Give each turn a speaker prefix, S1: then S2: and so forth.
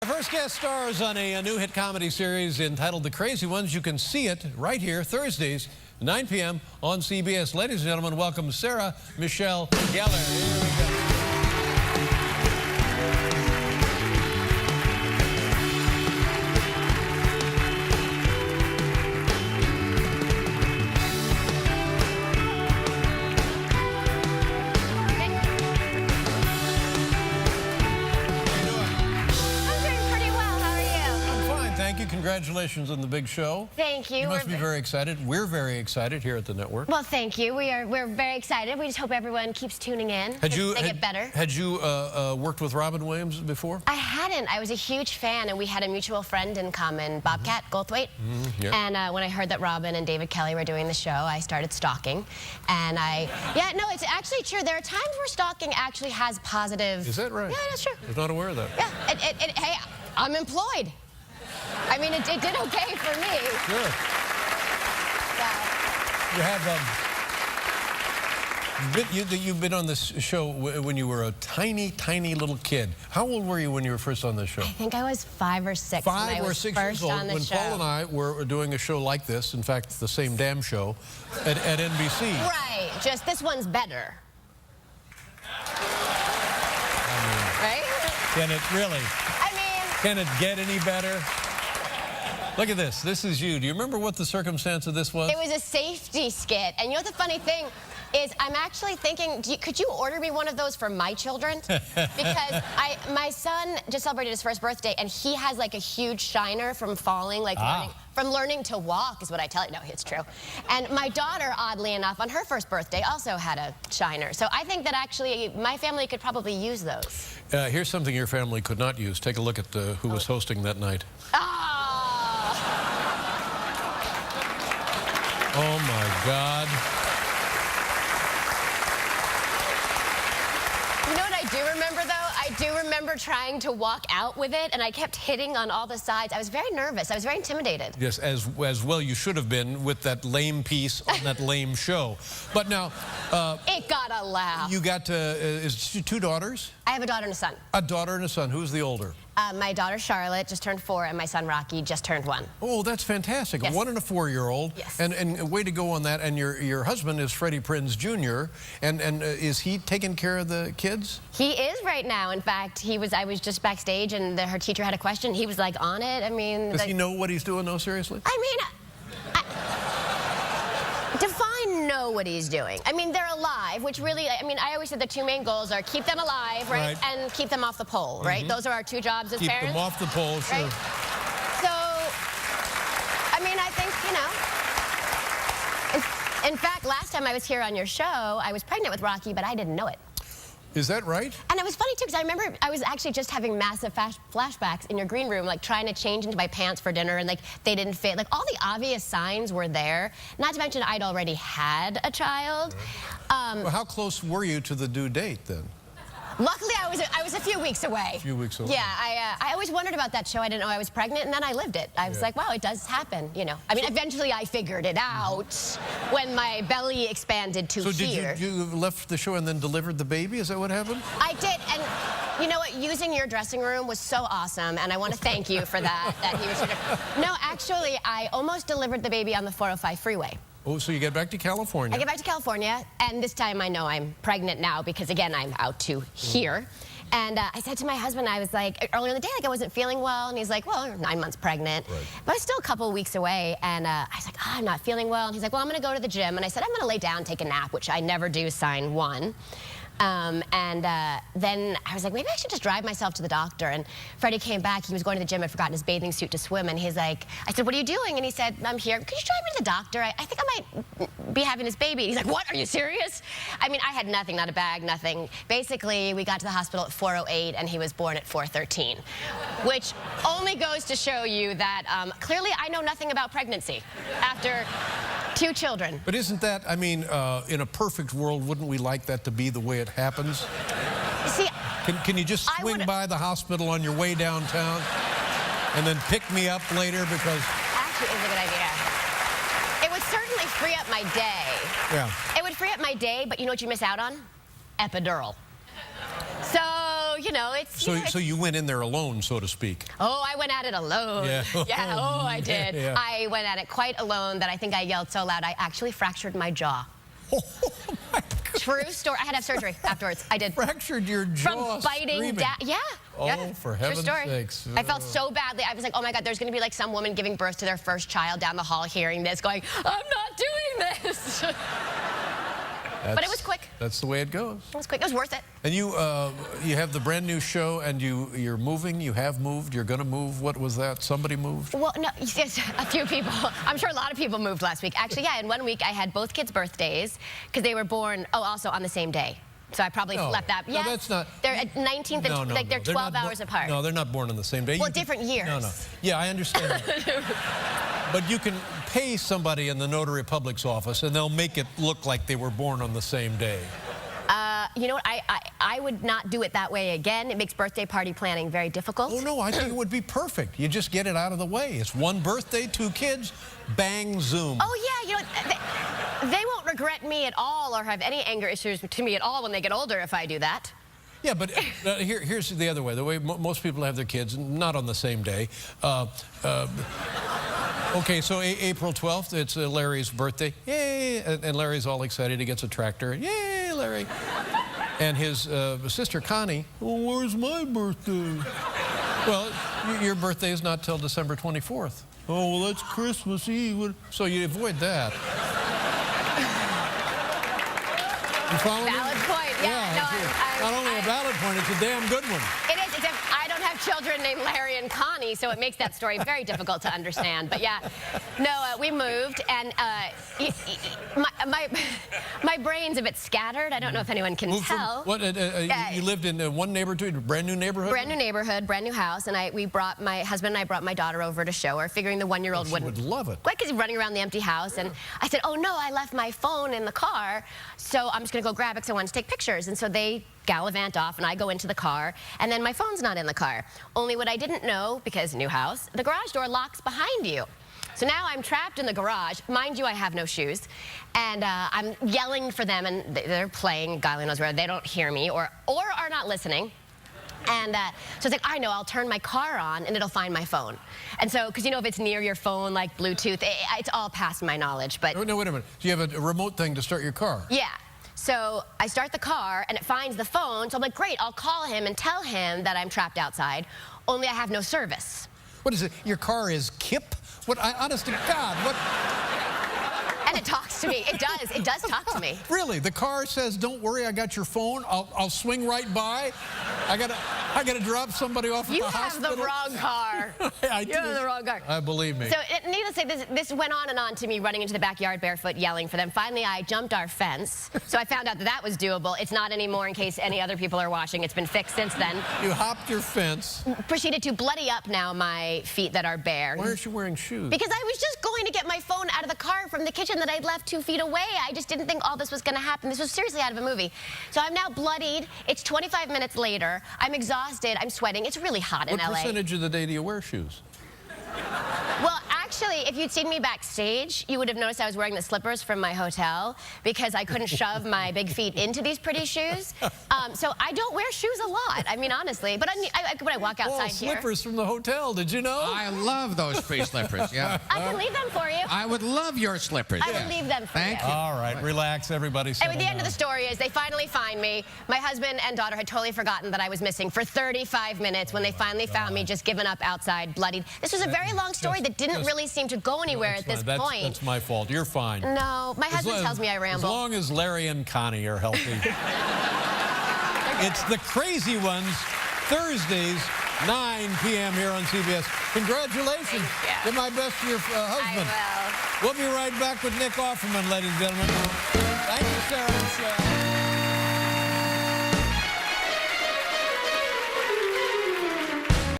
S1: Our first guest stars on a new hit comedy series entitled The Crazy Ones. You can see it right here, Thursdays, 9 p.m. on CBS. Ladies and gentlemen, welcome Sarah Michelle Gellar. Here we go. Thank you. Congratulations on the big show.
S2: Thank you.
S1: You must be very excited. We're very excited here at the network.
S2: Well, thank you. We're very excited. We just hope everyone keeps tuning in. They get better.
S1: Had you worked with Robin Williams before?
S2: I hadn't. I was a huge fan, and we had a mutual friend in common, Bobcat Goldthwait.
S1: Yeah.
S2: And when I heard that Robin and David Kelly were doing the show, I started stalking. And it's actually true. There are times where stalking actually has positive.
S1: Is that right?
S2: Yeah, that's true.
S1: I was not aware of that.
S2: Yeah. Hey, I'm employed. I mean, it did okay for me.
S1: Sure.
S2: Yeah.
S1: You've been on this show when you were a tiny, tiny little kid. How old were you when you were first on this show?
S2: I think I was 5 or 6.
S1: 5 or 6 years old when Paul and I were doing a show like this. In fact, the same damn show at NBC.
S2: Right. Just this one's better. Right?
S1: Can it really? Can it get any better? Look at this. This is you. Do you remember what the circumstance of this was?
S2: It was a safety skit. And you know what the funny thing is? I'm actually thinking, could you order me one of those for my children? Because my son just celebrated his first birthday, and he has like a huge shiner from falling, like from learning to walk is what I tell you. No, it's true. And my daughter, oddly enough, on her first birthday also had a shiner. So I think that actually my family could probably use those.
S1: Here's something your family could not use. Take a look at who was hosting that night. Oh, my God.
S2: You know what I do remember, though? I do remember trying to walk out with it, and I kept hitting on all the sides. I was very nervous. I was very intimidated.
S1: Yes, as well you should have been with that lame piece on that lame show. But now...
S2: it got a laugh.
S1: You got is 2 daughters?
S2: I have a daughter and a son.
S1: A daughter and a son. Who's the older?
S2: My daughter Charlotte just turned 4, and my son Rocky just turned 1.
S1: Oh, that's fantastic.
S2: Yes.
S1: A 1 and a 4-year-old.
S2: Yes.
S1: And way to go on that. And your husband is Freddie Prinze Jr. And is he taking care of the kids?
S2: He is right now. In fact, I was just backstage, and her teacher had a question. He was like on it. I mean,
S1: does he know what he's doing? No, seriously.
S2: I mean, define know what he's doing. I mean, they're alive, which really, I mean, I always said the 2 main goals are keep them alive, right? And keep them off the pole, right? Those are our 2 jobs as parents.
S1: Keep them off the pole, sure.
S2: Right? So, I mean, I think, in fact, last time I was here on your show, I was pregnant with Rocky, but I didn't know it.
S1: Is that right?
S2: And it was funny, too, because I remember I was actually just having massive flashbacks in your green room, like trying to change into my pants for dinner, and like they didn't fit. Like all the obvious signs were there. Not to mention I'd already had a child.
S1: Well, how close were you to the due date then?
S2: Luckily, I was a few weeks away.
S1: A few weeks away.
S2: Yeah, I always wondered about that show. I didn't know I was pregnant, and then I lived it. I was like, wow, it does happen, you know. I mean, eventually I figured it out when my belly expanded to here.
S1: So did you left the show and then delivered the baby? Is that what happened?
S2: I did, and you know what? Using your dressing room was so awesome, and I want to thank you for that. He was no, actually, I almost delivered the baby on the 405 freeway.
S1: Oh, so you get back to California.
S2: I get back to California, and this time I know I'm pregnant now because, again, I'm out to here. And I said to my husband, I was like, earlier in the day, like I wasn't feeling well, and he's like, well, you're 9 months pregnant. Right. But I was still a couple of weeks away, and I was like, oh, I'm not feeling well. And he's like, well, I'm going to go to the gym. And I said, I'm going to lay down, take a nap, which I never do, sign 1. Then I was like, maybe I should just drive myself to the doctor. And Freddie came back. He was going to the gym. Had forgotten his bathing suit to swim. And he's like, I said, what are you doing? And he said, I'm here. Could you drive me to the doctor? I think I might be having this baby. And he's like, what? Are you serious? I mean, I had nothing, not a bag, nothing. Basically, we got to the hospital at 4:08, and he was born at 4:13, which only goes to show you that clearly I know nothing about pregnancy after 2 children.
S1: But isn't that, I mean, in a perfect world, wouldn't we like that to be the way it happens?
S2: See,
S1: can you just swing by the hospital on your way downtown and then pick me up later? Because
S2: actually, it's a good idea. It would certainly free up my day.
S1: Yeah.
S2: It would free up my day, but you know what you miss out on? Epidural. So you know, it's...
S1: So you went in there alone, so to speak.
S2: Oh, I went at it alone.
S1: Yeah.
S2: Yeah, oh, I did.
S1: Yeah.
S2: I went at it quite alone that I think I yelled so loud I actually fractured my jaw.
S1: Oh, my God.
S2: True story. I had to have surgery afterwards. I did.
S1: Fractured your jaw
S2: From biting down. Yeah.
S1: Oh,
S2: yeah.
S1: for heaven's sakes.
S2: I felt so badly. I was like, oh my God, there's going to be like some woman giving birth to their first child down the hall hearing this going, I'm not doing this. But it was quick.
S1: That's the way it goes.
S2: It was quick. It was worth it.
S1: And you have the brand new show, and you're moving. You have moved. You're going to move. What was that? Somebody moved?
S2: Well, no, yes, a few people. I'm sure a lot of people moved last week. Actually, yeah, in 1 week I had both kids' birthdays because they were born, also on the same day. So I probably left that. Yeah,
S1: no, that's not.
S2: They're at 19th and like they're 12 hours apart.
S1: No, they're not born on the same day.
S2: Well, different years.
S1: No. Yeah, I understand that. But you can pay somebody in the notary public's office, and they'll make it look like they were born on the same day.
S2: You know what? I would not do it that way again. It makes birthday party planning very difficult.
S1: Oh, no, I think it would be perfect. You just get it out of the way. It's one birthday, 2 kids, bang, zoom.
S2: Oh, yeah, you know, they won't regret me at all or have any anger issues to me at all when they get older if I do that.
S1: Yeah, but here's the other way. The way most people have their kids, not on the same day. Okay, so April 12th, it's Larry's birthday. Yay! And Larry's all excited. He gets a tractor. Yay, Larry! And his sister, Connie, well, where's my birthday? Well, your birthday is not till December 24th. Oh, well, that's Christmas Eve. So you avoid that. You follow me?
S2: Valid point. Yeah,
S1: not only a valid point, it's a damn good one.
S2: It is, except I don't have children named Larry and Connie, so it makes that story very difficult to understand. But yeah, no, we moved, and my brain's a bit scattered. I don't know if anyone can tell.
S1: What? You lived in one neighborhood, a brand new neighborhood?
S2: Brand new neighborhood, brand new house, and my husband and I brought my daughter over to show her, figuring the 1-year-old
S1: would love it.
S2: Because he's running around the empty house, and I said, oh no, I left my phone in the car, so I'm just gonna go grab it because I wanted to take pictures. And so they gallivant off, and I go into the car, and then my phone's not in the car. Only what I didn't know, because new house, the garage door locks behind you. So now I'm trapped in the garage. Mind you, I have no shoes. And I'm yelling for them, and they're playing, God only knows where, they don't hear me or are not listening. And so it's like, I know, I'll turn my car on and it'll find my phone. And so, because you know, if it's near your phone, like Bluetooth, it's all past my knowledge. But
S1: no, wait a minute. Do you have a remote thing to start your car?
S2: Yeah. So I start the car and it finds the phone. So I'm like, great, I'll call him and tell him that I'm trapped outside, only I have no service.
S1: What is it? Your car is KIP? What? Honest to God, what?
S2: And it talks to me. It does. It does talk to me.
S1: Really? The car says, "Don't worry, I got your phone. I'll swing right by. I gotta drop somebody off at the hospital."
S2: You have the wrong car. You have the wrong car.
S1: Believe me.
S2: So needless to say, this went on and on to me running into the backyard barefoot, yelling for them. Finally, I jumped our fence. So I found out that was doable. It's not anymore in case any other people are watching. It's been fixed since then.
S1: You hopped your fence.
S2: Proceeded to bloody up now my feet that are bare.
S1: Why aren't you wearing shoes?
S2: Because I was just going to get my phone out of the car from the kitchen that I'd left 2 feet away. I just didn't think all this was going to happen. This was seriously out of a movie. So I'm now bloodied. It's 25 minutes later. I'm exhausted. I'm sweating. It's really hot in LA.
S1: What percentage of the day do you wear shoes?
S2: Well, actually, if you'd seen me backstage, you would have noticed I was wearing the slippers from my hotel because I couldn't shove my big feet into these pretty shoes. So I don't wear shoes a lot. I mean, honestly. But when I walk outside here...
S1: slippers from the hotel. Did you know?
S3: I love those free slippers, yeah.
S2: I can leave them for you.
S3: I would love your slippers.
S2: I would leave them for you.
S3: Thank you.
S1: All right, relax, everybody.
S2: And the end of the story is they finally find me. My husband and daughter had totally forgotten that I was missing for 35 minutes when they finally found me just given up outside, bloodied. This was a very long story that didn't really seem to go anywhere at this point.
S1: That's my fault. You're fine.
S2: No, my husband tells me I ramble.
S1: As long as Larry and Connie are healthy. It's the Crazy Ones, Thursdays, 9 p.m. here on CBS. Congratulations. Give my best to your husband.
S2: I will.
S1: We'll be right back with Nick Offerman, ladies and gentlemen. Thank you, Sarah Michelle.